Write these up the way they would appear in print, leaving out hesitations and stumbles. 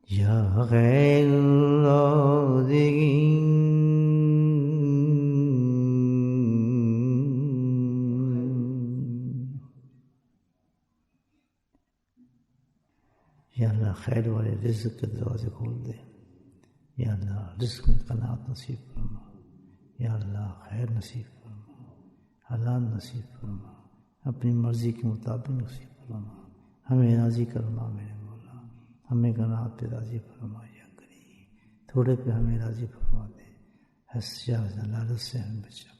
یا غیر الرازقین یا اللہ خیر والے رزق کے دروازے کھول دے. یا اللہ رزق میں قناعت نصیب فرما. یا اللہ خیر نصیب فرما، حلال نصیب فرما، اپنی مرضی کے مطابق نصیب فرما. ہمیں راضی کرنا میرے مولا، ہمیں قناعت پہ راضی فرما. یا کریم تھوڑے پہ ہمیں راضی فرما دے. لالچ سے ہمیں بچا،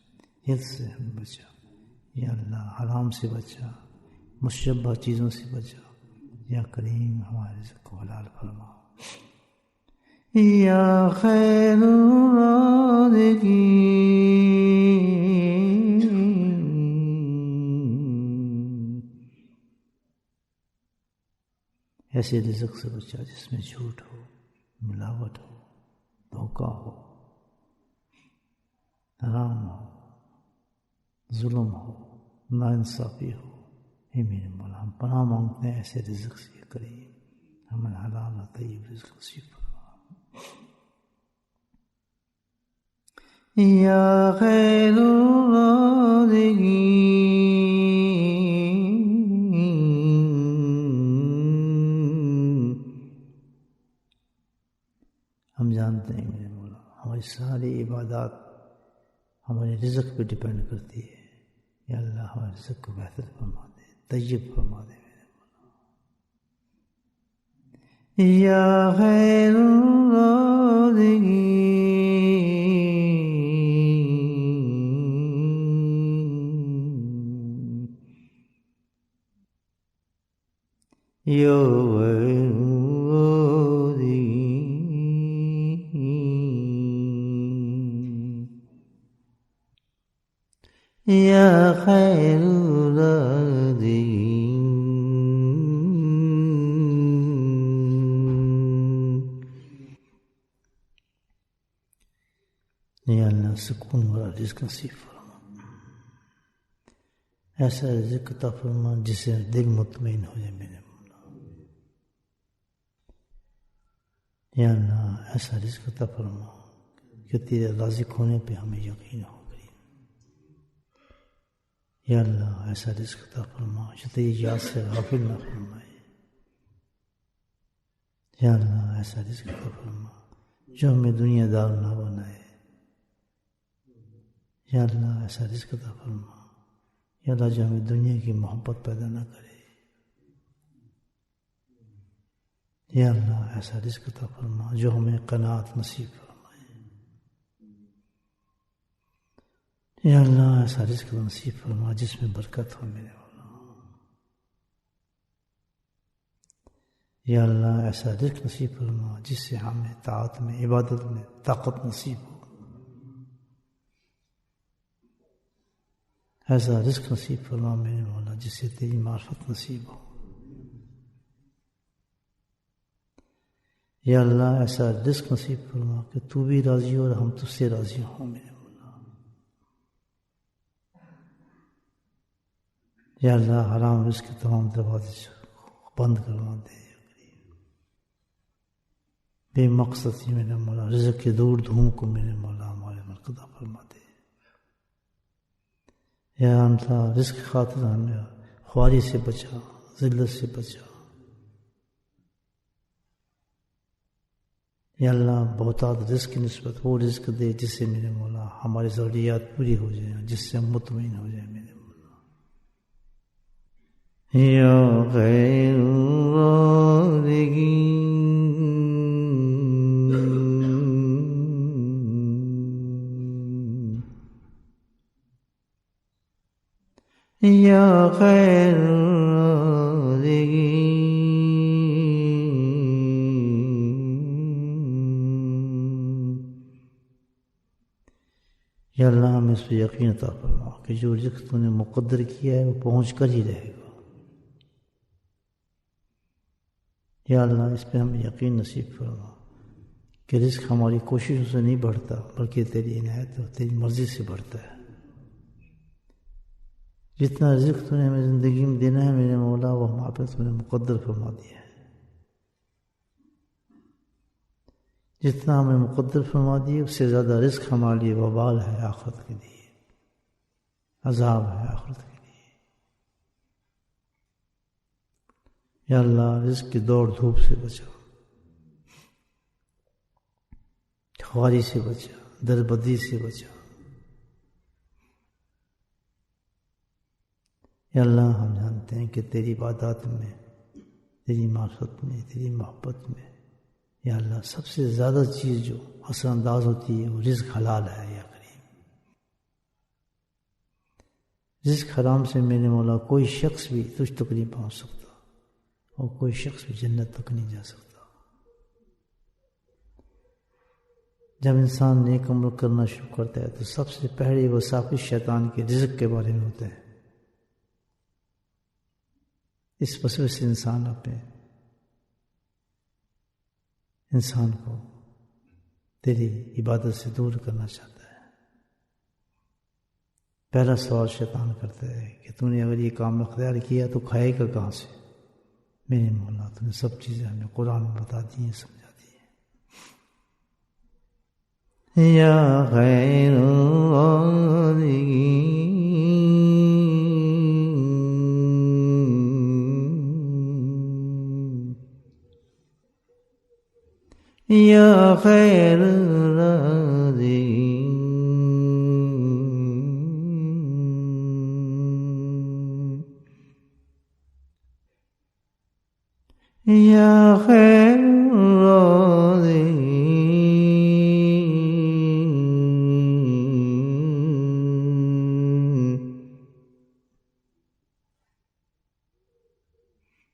حرص سے ہمیں بچا. یا اللہ حرام سے بچا، مشبہ چیزوں سے بچا. یا کریم ہمارے رزق کو حلال فرما. یا خیر الرازقین ایسے رزق سے بچا جس میں جھوٹ ہو، ملاوٹ ہو، دھوکہ ہو، حرام ہو، ظلم ہو، ناانصافی ہو. اے میرے مولا ہم پناہ مانگتے ہیں ایسے رزق سے. کریم ہمیں حلال و طیب رزق نصیب فرما. یا خیر الرازقین ہم جانتے ہیں میرے مولا ہماری ساری عبادات ہمارے رزق پہ ڈپینڈ کرتی ہے. یا اللہ ہمارے رزق کو بہتر فرما دے، طیب فرما دے میرے مولا. یا خیر الرازقین یا خیر الرازقین یا خیر الرازقین. یا اللہ سکون والا رزق نصیب فرما، ایسا رزق عطا فرما جس سے دل مطمئن ہو جائے میرے مولا. یا اللہ ایسا رزق عطا فرما کہ تیرے رازق ہونے پہ ہمیں یقین ہو. یا اللہ ایسا رزق عطا فرما جو تیری یاد سے غافل نہ فرمائے. یا اللہ ایسا رزق عطا فرما جو ہمیں دنیا دار نہ بنائے. یا اللہ ایسا رزق عطا فرما یا اللہ جو ہمیں دنیا کی محبت پیدا نہ کرے. یا اللہ ایسا رزق عطا فرما جو ہمیں قناعت نصیب فرمائے. یا اللہ ایسا رزق نصیب فرما جس میں برکت ہو میرے مولا. یا اللہ ایسا رزق نصیب فرما جس سے ہمیں طاعت میں، عبادت میں طاقت نصیب ہو. ایسا رزق نصیب فرما میرے مولا جس سے تیری معرفت نصیب ہو. یا اللہ ایسا رزق نصیب فرما کہ تو بھی راضی ہو اور ہم تجھ سے راضی ہوں میرے مولا. یا اللہ حرام رزق کے تمام دروازے بند کروا دے. بے مقصد ہی میرے مولا رزق کے دور دھوم کو میرے مولا ہمارے مرکزہ فرما دے. یا اللہ رزق کی خاطر ہمیں خواری سے بچا، ذلت سے بچا. یا اللہ بہتات رزق کی نسبت وہ رزق دے جس سے میرے مولا ہماری ضروریات پوری ہو جائیں، جس سے ہم مطمئن ہو جائیں میرے مولا. یا خیر الرازقین یا خیر الرازقین. یا اللہ ہمیں اس پہ یقین عطا فرما کہ جو رزق تو نے مقدر کیا ہے وہ پہنچ کر ہی رہے گا. یا اللہ اس پہ ہمیں یقین نصیب فرما کہ رزق ہماری کوششوں سے نہیں بڑھتا بلکہ تیری عنایت اور تیری مرضی سے بڑھتا ہے. جتنا رزق تو نے ہمیں زندگی میں دینا ہے میرے مولا وہ ہمارے تو نے مقدر فرما دیا ہے. جتنا ہمیں مقدر فرما دیے اس سے زیادہ رزق ہمارے لیے وبال ہے آخرت کے لیے، عذاب ہے آخرت کے لیے۔ یا اللہ رزق کی دوڑ دھوپ سے بچا، خواری سے بچا، دربدری سے بچا۔ یا اللہ ہم جانتے ہیں کہ تیری عبادات میں، تیری معرفت میں، تیری محبت میں یا اللہ سب سے زیادہ چیز جو اثر انداز ہوتی ہے وہ رزق حلال ہے یا کریم۔ رزق حرام سے میرے مولا کوئی شخص بھی تجھ تک نہیں پہنچ سکتا اور کوئی شخص بھی جنت تک نہیں جا سکتا۔ جب انسان نیک عمل کرنا شروع کرتا ہے تو سب سے پہلے وساوس شیطان کے رزق کے بارے میں ہوتا ہے۔ اس وسوسے سے انسان کو تیری عبادت سے دور کرنا چاہتا ہے۔ پہلا سوال شیطان کرتا ہے کہ تو نے اگر یہ کام اختیار کیا تو کھائے گا کہاں سے؟ میرے مولا تو نے سب چیزیں ہمیں قرآن میں بتا دی ہیں، سمجھا دی ہیں۔ یا خیر یا خیر رازقین یا خیر رازقین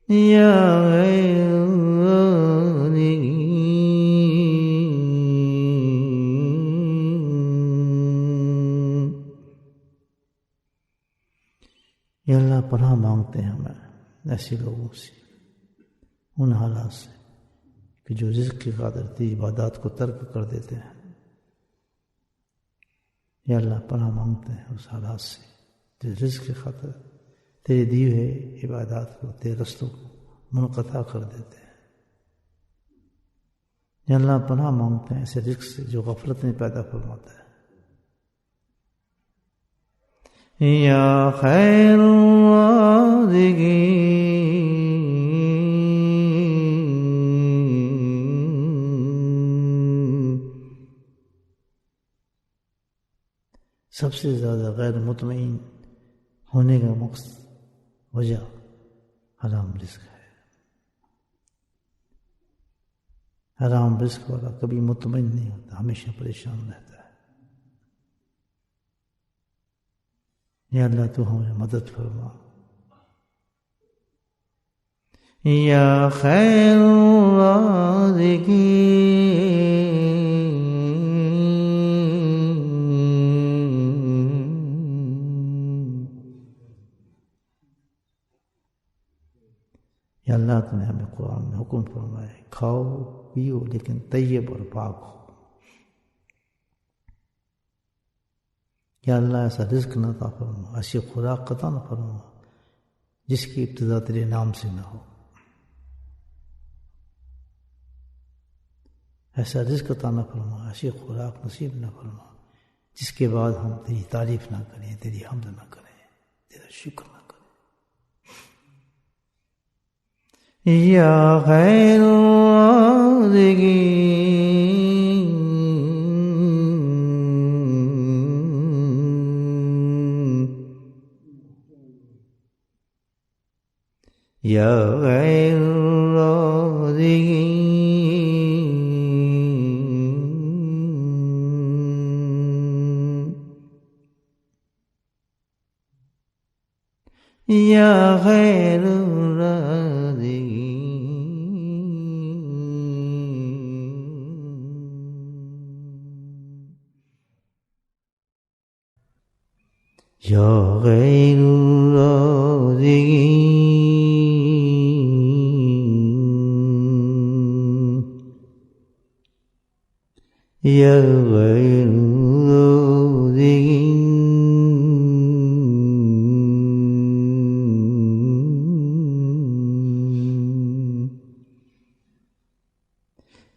یا یا اللہ پناہ مانگتے ہیں ہمیں ایسے لوگوں سے، ان حالات سے کہ جو رزق کی خاطر تیری عبادات کو ترک کر دیتے ہیں۔ یا اللہ پناہ مانگتے ہیں اس حالات سے جو رزق کی خاطر تیرے دیے ہوئے عبادات کو، تیرے رستوں کو منقطع کر دیتے ہیں۔ یا اللہ پناہ مانگتے ہیں ایسے رزق سے جو غفلت میں پیدا فرماتا ہے۔ یا خیر الرازقین سب سے زیادہ غیر مطمئن ہونے کا مقصد وجہ حرام رزق ہے۔ حرام رزق والا کبھی مطمئن نہیں ہوتا، ہمیشہ پریشان رہتا ہے۔ یا اللہ تو ہمیں مدد فرما۔ یا خیر الرازقین یا اللہ تو نے ہمیں قرآن میں حکم فرمایا ہے کھاؤ پیو لیکن طیب اور پاک ہو۔ یا اللہ ایسا رزق نہ عطا فرما، ایسی خوراک عطا نہ فرما جس کی ابتدا تیرے نام سے نہ ہو، ایسا رزق عطا نہ فرما، ایسی خوراک نصیب نہ فرما جس کے بعد ہم تیری تعریف نہ کریں، تیری حمد نہ کریں، تیرا شکر نہ کریں۔ یا خیر الرازقین یا خیر الرازقین یا خیر الرازقین یا غیر الرازقین یا غیر الرازقین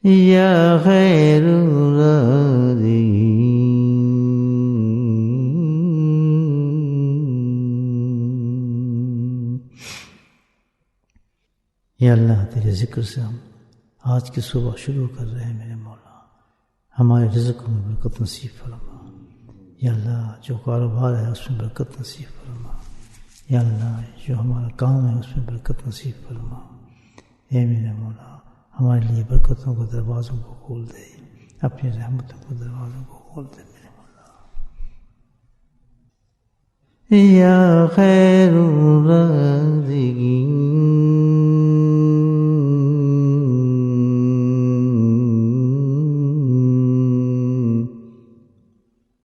یا خیر یا اللہ تیرے ذکر سے ہم آج کی صبح شروع کر رہے ہیں میرے مولا، ہمارے رزق میں برکت نصیب فرما۔ یا اللہ جو کاروبار ہے اس میں برکت نصیب فرما۔ یا اللہ جو ہمارا کام ہے اس میں برکت نصیب فرما۔ اے میرے مولا ہمارے لیے برکتوں کو دروازوں کو کھول دے، اپنی رحمتوں کو دروازوں کو کھول دے میرے مولا۔ یا خیر الرازقین